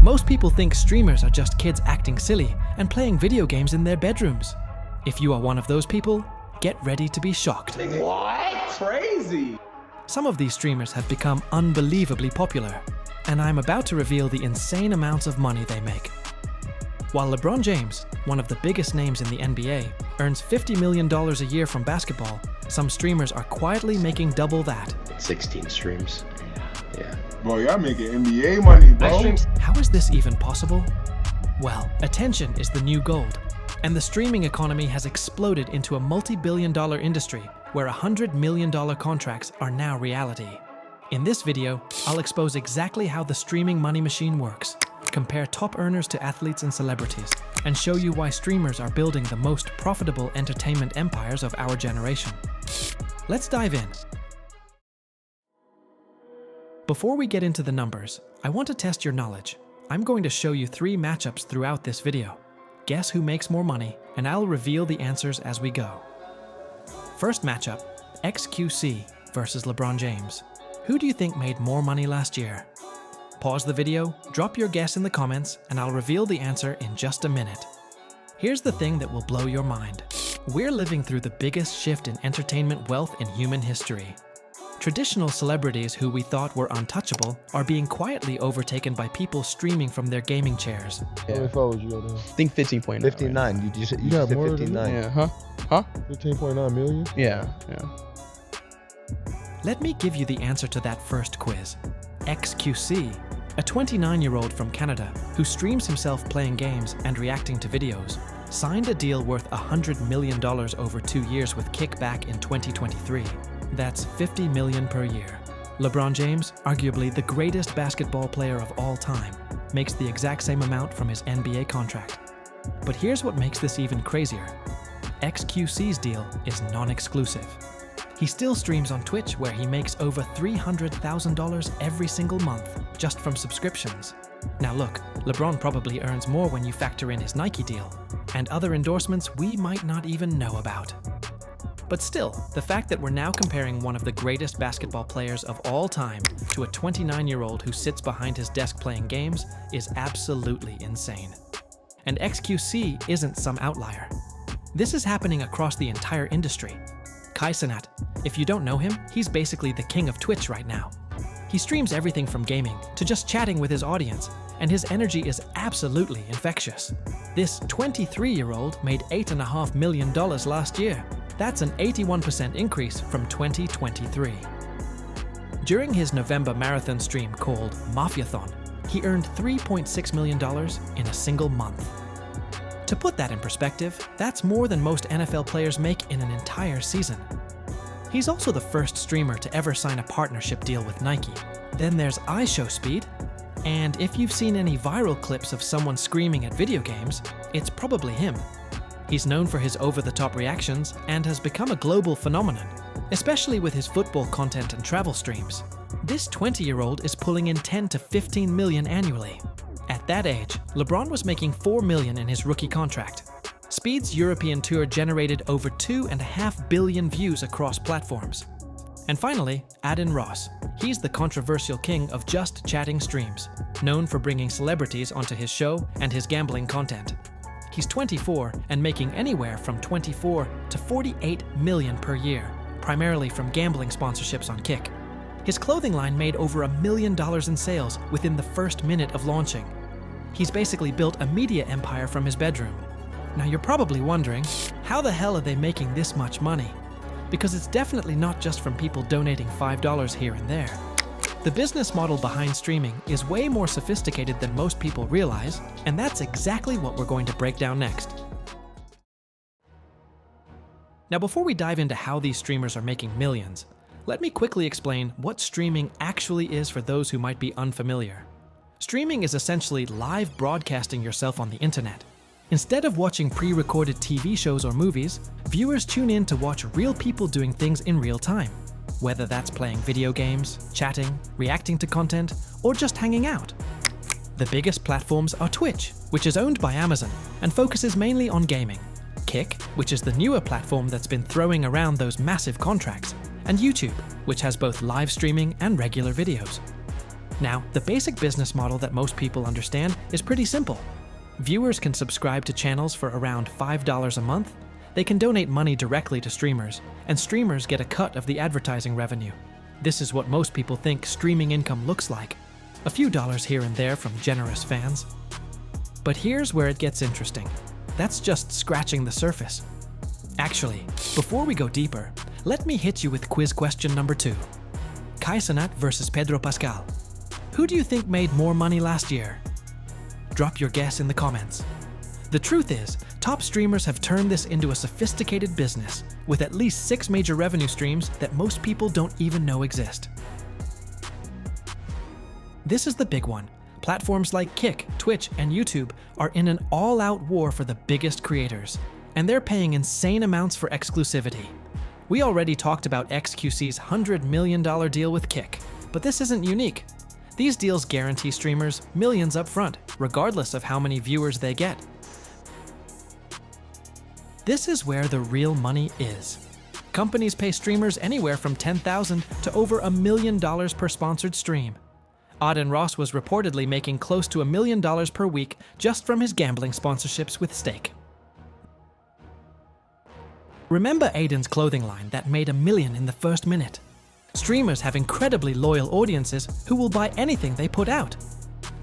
Most people think streamers are just kids acting silly and playing video games in their bedrooms. If you are one of those people, get ready to be shocked. What? Crazy! Some of these streamers have become unbelievably popular, and I'm about to reveal the insane amounts of money they make. While LeBron James, one of the biggest names in the NBA, earns $50 million a year from basketball, some streamers are quietly making double that. 16 streams. Yeah. Bro, y'all making NBA money, bro. How is this even possible? Well, attention is the new gold, and the streaming economy has exploded into a multi-billion-dollar industry where $100 million contracts are now reality. In this video, I'll expose exactly how the streaming money machine works, compare top earners to athletes and celebrities, and show you why streamers are building the most profitable entertainment empires of our generation. Let's dive in. Before we get into the numbers, I want to test your knowledge. I'm going to show you 3 matchups throughout this video. Guess who makes more money, and I'll reveal the answers as we go. First matchup, XQC versus LeBron James. Who do you think made more money last year? Pause the video, drop your guess in the comments, and I'll reveal the answer in just a minute. Here's the thing that will blow your mind. We're living through the biggest shift in entertainment wealth in human history. Traditional celebrities who we thought were untouchable are being quietly overtaken by people streaming from their gaming chairs. How many followers you got now? I think 15.9. 59. Right? You You got said more than 59. Yeah, huh? 15.9 million? Yeah. Let me give you the answer to that first quiz. XQC, a 29-year-old from Canada who streams himself playing games and reacting to videos, signed a deal worth $100 million over 2 years with Kickback in 2023. That's $50 million per year. LeBron James, arguably the greatest basketball player of all time, makes the exact same amount from his NBA contract. But here's what makes this even crazier. XQC's deal is non-exclusive. He still streams on Twitch, where he makes over $300,000 every single month just from subscriptions. Now look, LeBron probably earns more when you factor in his Nike deal, and other endorsements we might not even know about. But still, the fact that we're now comparing one of the greatest basketball players of all time to a 29-year-old who sits behind his desk playing games is absolutely insane. And XQC isn't some outlier. This is happening across the entire industry. Cenat, if you don't know him, he's basically the king of Twitch right now. He streams everything from gaming to just chatting with his audience, and his energy is absolutely infectious. This 23-year-old made $8.5 million last year. That's an 81% increase from 2023. During his November marathon stream called Mafiathon, he earned $3.6 million in a single month. To put that in perspective, that's more than most NFL players make in an entire season. He's also the first streamer to ever sign a partnership deal with Nike. Then there's IShowSpeed, and if you've seen any viral clips of someone screaming at video games, it's probably him. He's known for his over-the-top reactions and has become a global phenomenon, especially with his football content and travel streams. This 20-year-old is pulling in 10 to 15 million annually. At that age, LeBron was making $4 million in his rookie contract. Speed's European tour generated over 2.5 billion views across platforms. And finally, Adin Ross. He's the controversial king of just chatting streams, known for bringing celebrities onto his show and his gambling content. He's 24 and making anywhere from 24 to 48 million per year, primarily from gambling sponsorships on Kick. His clothing line made over $1 million in sales within the first minute of launching. He's basically built a media empire from his bedroom. Now you're probably wondering, how the hell are they making this much money? Because it's definitely not just from people donating $5 here and there. The business model behind streaming is way more sophisticated than most people realize, and that's exactly what we're going to break down next. Now before we dive into how these streamers are making millions, let me quickly explain what streaming actually is for those who might be unfamiliar. Streaming is essentially live broadcasting yourself on the internet. Instead of watching pre-recorded TV shows or movies, viewers tune in to watch real people doing things in real time, whether that's playing video games, chatting, reacting to content, or just hanging out. The biggest platforms are Twitch, which is owned by Amazon and focuses mainly on gaming, Kick, which is the newer platform that's been throwing around those massive contracts, and YouTube, which has both live streaming and regular videos. Now, the basic business model that most people understand is pretty simple. Viewers can subscribe to channels for around $5 a month. They can donate money directly to streamers, and streamers get a cut of the advertising revenue. This is what most people think streaming income looks like. A few dollars here and there from generous fans. But here's where it gets interesting. That's just scratching the surface. Actually, before we go deeper, let me hit you with quiz question number 2. Cenat versus Pedro Pascal. Who do you think made more money last year? Drop your guess in the comments. The truth is, top streamers have turned this into a sophisticated business with at least 6 major revenue streams that most people don't even know exist. This is the big one. Platforms like Kick, Twitch, and YouTube are in an all-out war for the biggest creators, and they're paying insane amounts for exclusivity. We already talked about XQC's $100 million deal with Kick, but this isn't unique. These deals guarantee streamers millions up front, regardless of how many viewers they get. This is where the real money is. Companies pay streamers anywhere from $10,000 to over $1 million per sponsored stream. Adin Ross was reportedly making close to $1 million per week just from his gambling sponsorships with Stake. Remember Adin's clothing line that made $1 million in the first minute? Streamers have incredibly loyal audiences who will buy anything they put out.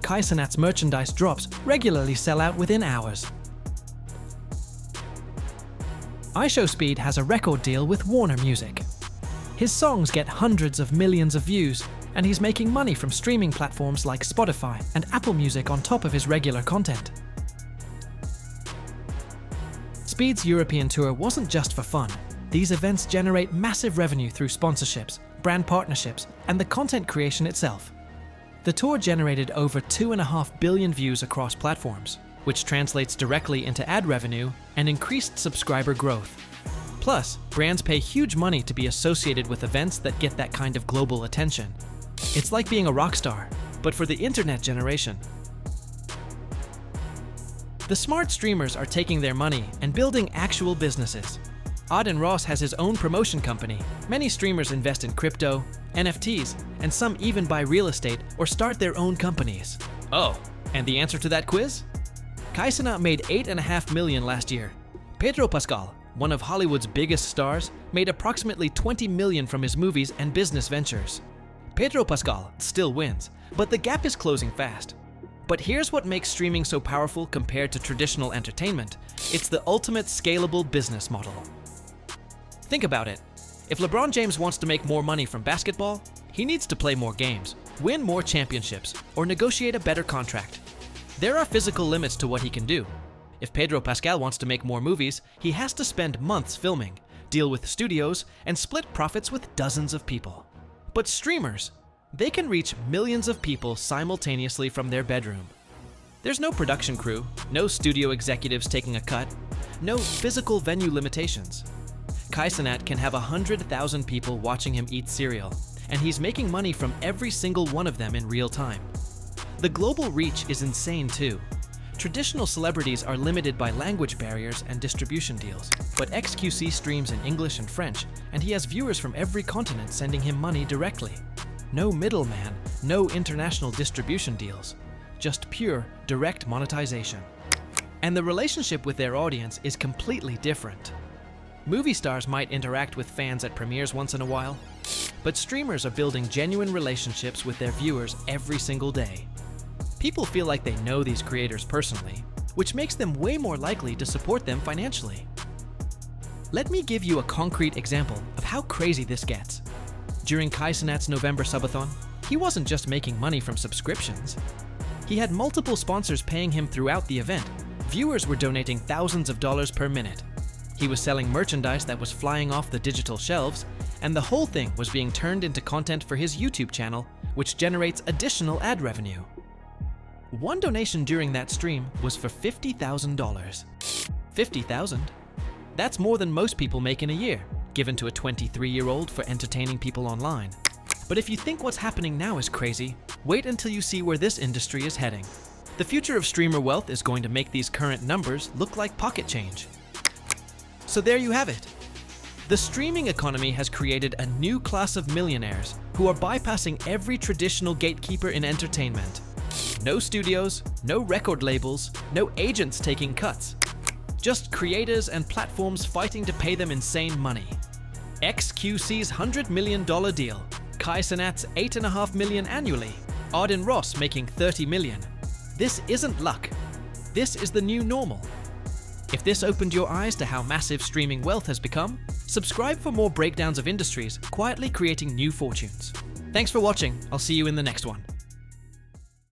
Cenat's merchandise drops regularly sell out within hours. IShowSpeed has a record deal with Warner Music. His songs get hundreds of millions of views, and he's making money from streaming platforms like Spotify and Apple Music on top of his regular content. Speed's European tour wasn't just for fun. These events generate massive revenue through sponsorships, brand partnerships, and the content creation itself. The tour generated over 2.5 billion views across platforms, which translates directly into ad revenue and increased subscriber growth. Plus, brands pay huge money to be associated with events that get that kind of global attention. It's like being a rock star, but for the internet generation. The smart streamers are taking their money and building actual businesses. Adin Ross has his own promotion company. Many streamers invest in crypto, NFTs, and some even buy real estate or start their own companies. Oh, and the answer to that quiz? Cenat made $8.5 million last year. Pedro Pascal, one of Hollywood's biggest stars, made approximately $20 million from his movies and business ventures. Pedro Pascal still wins, but the gap is closing fast. But here's what makes streaming so powerful compared to traditional entertainment. It's the ultimate scalable business model. Think about it. If LeBron James wants to make more money from basketball, he needs to play more games, win more championships, or negotiate a better contract. There are physical limits to what he can do. If Pedro Pascal wants to make more movies, he has to spend months filming, deal with studios, and split profits with dozens of people. But streamers, they can reach millions of people simultaneously from their bedroom. There's no production crew, no studio executives taking a cut, no physical venue limitations. Cenat can have 100,000 people watching him eat cereal, and he's making money from every single one of them in real time. The global reach is insane too. Traditional celebrities are limited by language barriers and distribution deals, but XQC streams in English and French, and he has viewers from every continent sending him money directly. No middleman, no international distribution deals, just pure, direct monetization. And the relationship with their audience is completely different. Movie stars might interact with fans at premieres once in a while, but streamers are building genuine relationships with their viewers every single day. People feel like they know these creators personally, which makes them way more likely to support them financially. Let me give you a concrete example of how crazy this gets. During Cenat's November subathon, he wasn't just making money from subscriptions. He had multiple sponsors paying him throughout the event. Viewers were donating thousands of dollars per minute. He was selling merchandise that was flying off the digital shelves, and the whole thing was being turned into content for his YouTube channel, which generates additional ad revenue. One donation during that stream was for $50,000. $50,000? That's more than most people make in a year, given to a 23-year-old for entertaining people online. But if you think what's happening now is crazy, wait until you see where this industry is heading. The future of streamer wealth is going to make these current numbers look like pocket change. So there you have it. The streaming economy has created a new class of millionaires who are bypassing every traditional gatekeeper in entertainment. No studios, no record labels, no agents taking cuts. Just creators and platforms fighting to pay them insane money. XQC's $100 million deal, Cenat's $8.5 million annually, Adin Ross making $30 million. This isn't luck. This is the new normal. If this opened your eyes to how massive streaming wealth has become, subscribe for more breakdowns of industries quietly creating new fortunes. Thanks for watching. I'll see you in the next one.